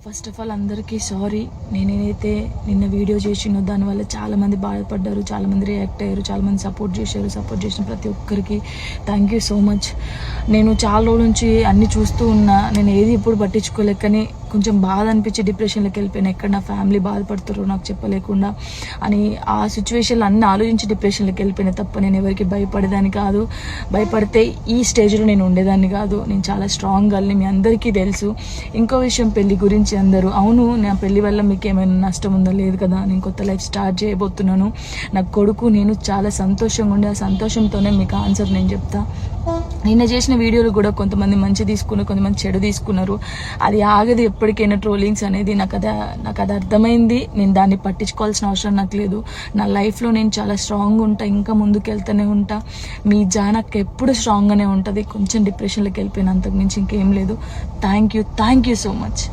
First of all అందరికీ sorry. నేనైతే నిన్న వీడియో చేసినో దానివల్ల చాలామంది బాధపడ్డారు, చాలామంది రియాక్ట్ అయ్యారు, చాలామంది సపోర్ట్ చేశారు. సపోర్ట్ చేసిన ప్రతి ఒక్కరికి థ్యాంక్ యూ సో మచ్. నేను చాలా రోజుల నుంచి అన్నీ చూస్తూ ఉన్నా, నేను ఏది ఇప్పుడు పట్టించుకోలేక, కానీ కొంచెం బాధ అనిపించి డిప్రెషన్లోకి వెళ్ళిపోయాను. ఎక్కడ నా ఫ్యామిలీ బాధపడుతారో నాకు చెప్పలేకుండా అని ఆ సిచ్యువేషన్లో అన్నీ ఆలోచించి డిప్రెషన్లోకి వెళ్ళిపోయినా తప్ప నేను ఎవరికి భయపడేదాన్ని కాదు. భయపడితే ఈ స్టేజ్లో నేను ఉండేదాన్ని కాదు. నేను చాలా స్ట్రాంగ్ గర్ల్ని, మీ అందరికీ తెలుసు. ఇంకో విషయం, పెళ్లి గురించి అందరూ అవును నా పెళ్లి వల్ల మీకు ఏమైనా నష్టం ఉందో లేదు కదా, నేను కొత్త లైఫ్ స్టార్ట్ చేయబోతున్నాను. నా కొడుకు నేను చాలా సంతోషంగా ఉండే, ఆ సంతోషంతోనే మీకు ఆన్సర్ నేను చెప్తా. నిన్న చేసిన వీడియోలు కూడా కొంతమంది మంచి తీసుకున్నారు, కొంతమంది చెడు తీసుకున్నారు. అది ఆగదు ఎప్పటికైనా ట్రోలింగ్స్ అనేది. నాకు అది అర్థమైంది. నేను దాన్ని పట్టించుకోవాల్సిన అవసరం నాకు లేదు. నా లైఫ్లో నేను చాలా స్ట్రాంగ్ ఉంటా, ఇంకా ముందుకు వెళ్తూనే ఉంటా. మీ జానక్ ఎప్పుడు స్ట్రాంగ్గానే ఉంటుంది. కొంచెం డిప్రెషన్లోకి వెళ్ళిపోయిన, అంతకు మించి ఇంకేం లేదు. Thank you so much.